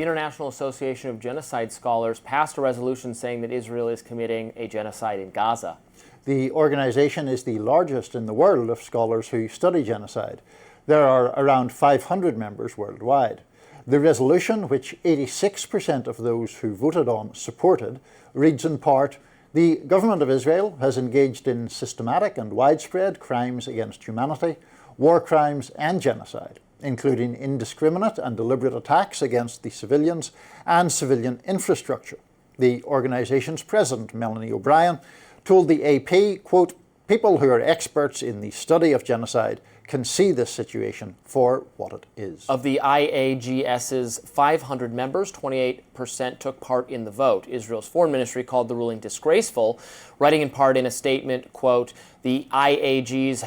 The International Association of Genocide Scholars passed a resolution saying that Israel is committing a genocide in Gaza. The organization is the largest in the world of scholars who study genocide. There are around 500 members worldwide. The resolution, which 86% of those who voted on supported, reads in part, "The government of Israel has engaged in systematic and widespread crimes against humanity, war crimes and genocide, including indiscriminate and deliberate attacks against the civilians and civilian infrastructure." The organisation's president, Melanie O'Brien, told the AP, quote, "People who are experts in the study of genocide can see this situation for what it is." Of the IAGS's 500 members, 28% took part in the vote. Israel's foreign ministry called the ruling disgraceful, writing in part in a statement, quote, "The IAGS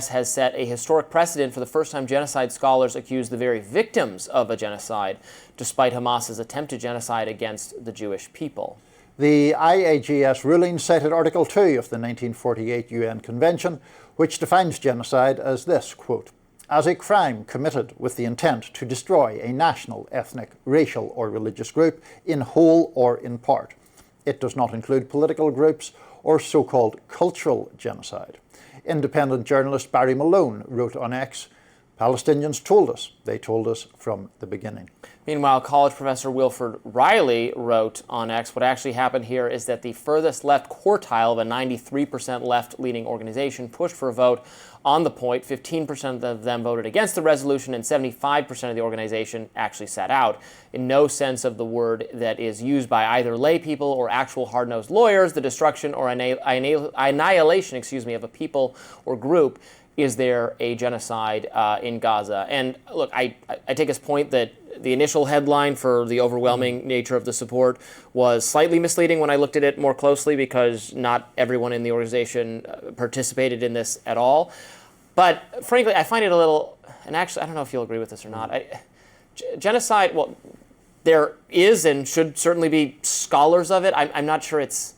has set a historic precedent. For the first time, genocide scholars accuse the very victims of a genocide, despite Hamas's attempted genocide against the Jewish people." The IAGS ruling cited Article 2 of the 1948 UN Convention, which defines genocide as this, quote, "as a crime committed with the intent to destroy a national, ethnic, racial or religious group in whole or in part. It does not include political groups or so-called cultural genocide." Independent journalist Barry Malone wrote on X, "Palestinians told us. They told us from the beginning." Meanwhile, college professor Wilfred Riley wrote on X, "What actually happened here is that the furthest left quartile of a 93% left-leaning organization pushed for a vote on the point. 15% of them voted against the resolution, and 75% of the organization actually sat out. In no sense of the word that is used by either lay people or actual hard-nosed lawyers, the destruction or annihilation, of a people or group is there a genocide in Gaza." And look, I take his point that the initial headline for the overwhelming nature of the support was slightly misleading when I looked at it more closely, because not everyone in the organization participated in this at all. But frankly, I find it a little, and actually, I don't know if you'll agree with this or not. Genocide, well, there is and should certainly be scholars of it. I'm not sure it's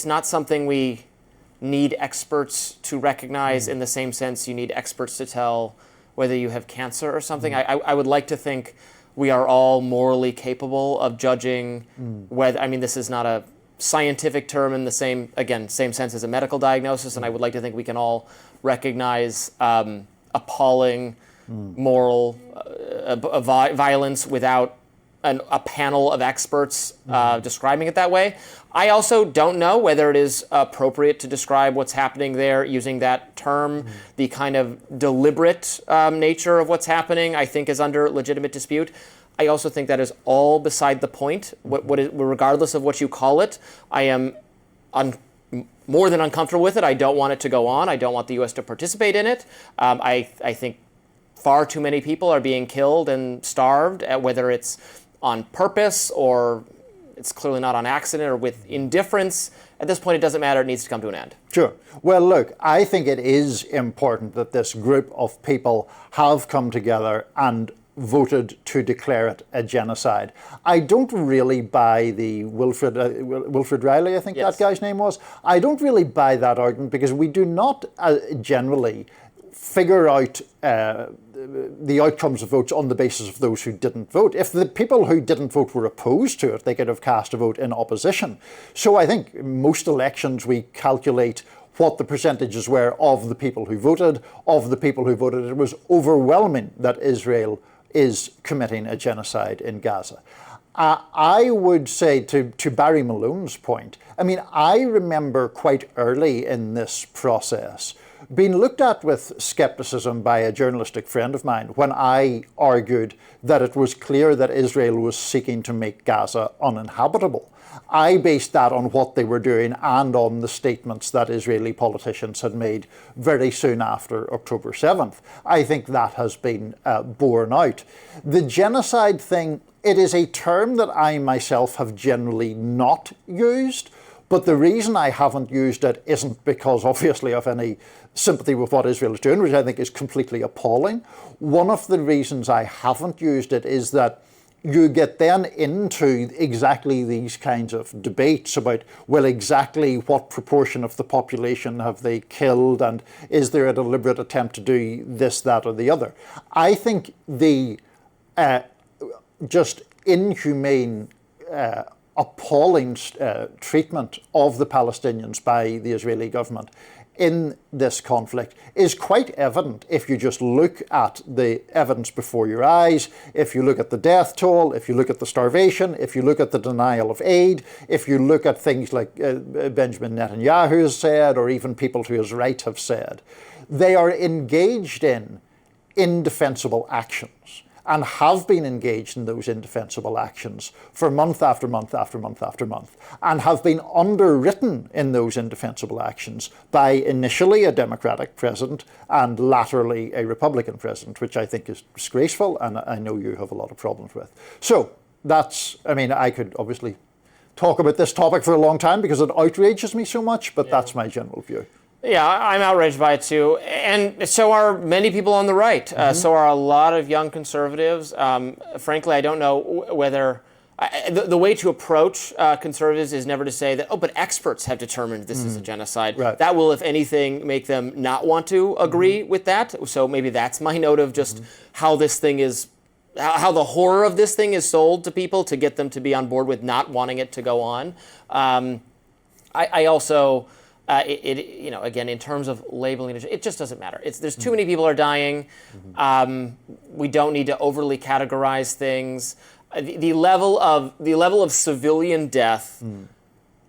not something we need experts to recognize in the same sense you need experts to tell whether you have cancer or something. I would like to think we are all morally capable of judging whether, I mean, this is not a scientific term in the same sense as a medical diagnosis, and I would like to think we can all recognize appalling moral violence without a panel of experts describing it that way. I also don't know whether it is appropriate to describe what's happening there using that term. The kind of deliberate nature of what's happening, I think, is under legitimate dispute. I also think that is all beside the point. Regardless of what you call it, I am more than uncomfortable with it. I don't want it to go on. I don't want the U.S. to participate in it. I think far too many people are being killed and starved, whether it's on purpose or it's clearly not on accident or with indifference. At this point, it doesn't matter. It needs to come to an end. Sure. Well, look, I think it is important that this group of people have come together and voted to declare it a genocide. I don't really buy the Wilfred Riley, I think that guy's name was. I don't really buy that argument, because we do not generally figure out the outcomes of votes on the basis of those who didn't vote. If the people who didn't vote were opposed to it, they could have cast a vote in opposition. So I think most elections we calculate what the percentages were of the people who voted. Of the people who voted, it was overwhelming that Israel is committing a genocide in Gaza. I would say, to Barry Malone's point, I mean, I remember quite early in this process being looked at with skepticism by a journalistic friend of mine when I argued that it was clear that Israel was seeking to make Gaza uninhabitable. I based that on what they were doing and on the statements that Israeli politicians had made very soon after October 7th. I think that has been borne out. The genocide thing, it is a term that I myself have generally not used. But the reason I haven't used it isn't because, obviously, of any sympathy with what Israel is doing, which I think is completely appalling. One of the reasons I haven't used it is that you get then into exactly these kinds of debates about, well, exactly what proportion of the population have they killed, and is there a deliberate attempt to do this, that, or the other. I think the just inhumane, appalling treatment of the Palestinians by the Israeli government in this conflict is quite evident if you just look at the evidence before your eyes, if you look at the death toll, if you look at the starvation, if you look at the denial of aid, if you look at things like Benjamin Netanyahu has said, or even people to his right have said. They are engaged in indefensible actions and have been engaged in those indefensible actions for month after month after month after month, and have been underwritten in those indefensible actions by initially a Democratic president and laterally a Republican president, which I think is disgraceful, and I know you have a lot of problems with. So that's, I mean, I could obviously talk about this topic for a long time because it outrages me so much, but that's my general view. Yeah, I'm outraged by it too, and so are many people on the right. So are a lot of young conservatives. Frankly, I don't know whether the way to approach conservatives is never to say that, oh, but experts have determined this is a genocide. Right. That will, if anything, make them not want to agree with that. So maybe that's my note of just how this thing is, how the horror of this thing is sold to people to get them to be on board with not wanting it to go on. I also... you know, again, in terms of labeling, it just doesn't matter. There's too many people are dying. We don't need to overly categorize things. The level of civilian death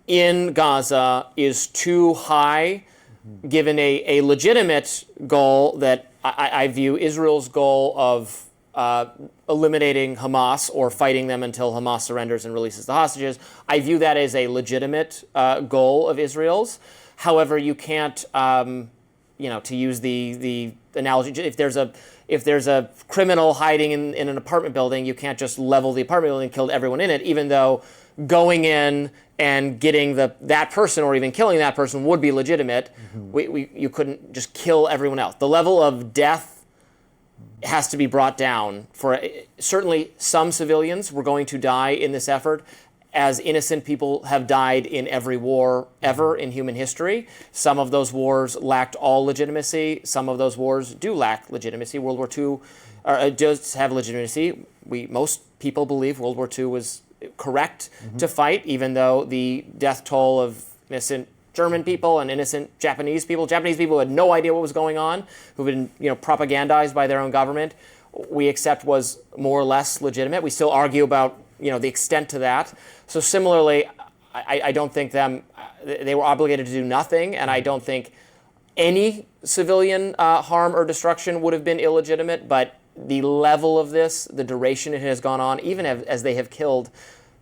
in Gaza is too high, given a legitimate goal that I view Israel's goal of eliminating Hamas or fighting them until Hamas surrenders and releases the hostages. I view that as a legitimate goal of Israel's. However, you can't, you know, to use the analogy, if there's a criminal hiding in an apartment building, you can't just level the apartment building and kill everyone in it, even though going in and getting that person or even killing that person would be legitimate. You couldn't just kill everyone else. The level of death has to be brought down. For certainly some civilians were going to die in this effort, as innocent people have died in every war ever in human history. Some of those wars lacked all legitimacy. Some of those wars do lack legitimacy. World War II does have legitimacy. Most people believe World War II was correct to fight, even though the death toll of innocent German people and innocent Japanese people who had no idea what was going on, who've been propagandized by their own government, we accept was more or less legitimate. We still argue about the extent to that. So similarly, I don't think they were obligated to do nothing, and I don't think any civilian harm or destruction would have been illegitimate, but the level of this, the duration it has gone on, even as they have killed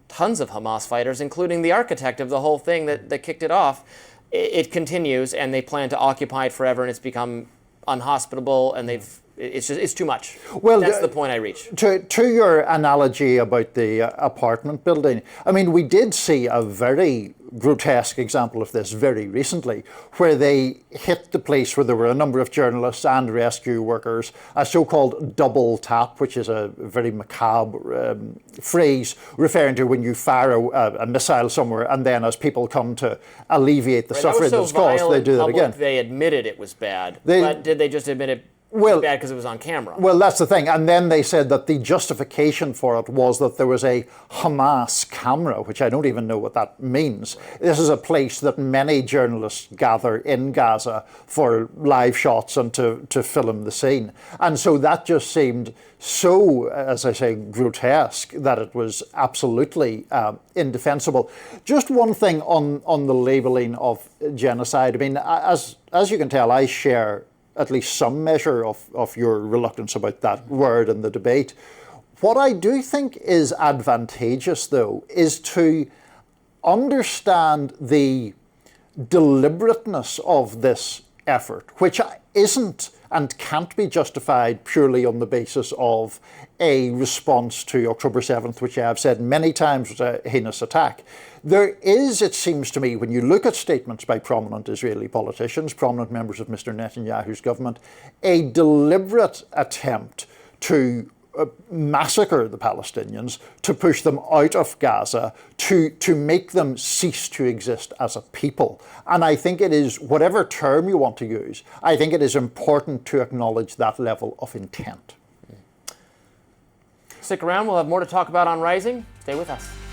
tons of Hamas fighters, including the architect of the whole thing that kicked it off, it continues, and they plan to occupy it forever, and it's become unhospitable, and it's too much. Well, that's the point I reach. To your analogy about the apartment building, I mean, we did see a very grotesque example of this very recently, where they hit the place where there were a number of journalists and rescue workers, a so-called double tap, which is a very macabre phrase referring to when you fire a missile somewhere, and then as people come to alleviate the suffering that's caused, they do that again. They admitted it was bad, but did they just admit it? Bad because it was on camera. Well, that's the thing. And then they said that the justification for it was that there was a Hamas camera, which I don't even know what that means. Right. This is a place that many journalists gather in Gaza for live shots and to film the scene. And so that just seemed so, as I say, grotesque that it was absolutely indefensible. Just one thing on the labeling of genocide. I mean, as you can tell, I share at least some measure of your reluctance about that word in the debate. What I do think is advantageous, though, is to understand the deliberateness of this effort, which isn't and can't be justified purely on the basis of a response to October 7th, which I have said many times was a heinous attack. There is, it seems to me, when you look at statements by prominent Israeli politicians, prominent members of Mr. Netanyahu's government, a deliberate attempt to massacre the Palestinians, to push them out of Gaza, to make them cease to exist as a people. And I think it is, whatever term you want to use, I think it is important to acknowledge that level of intent. Stick around, we'll have more to talk about on Rising. Stay with us.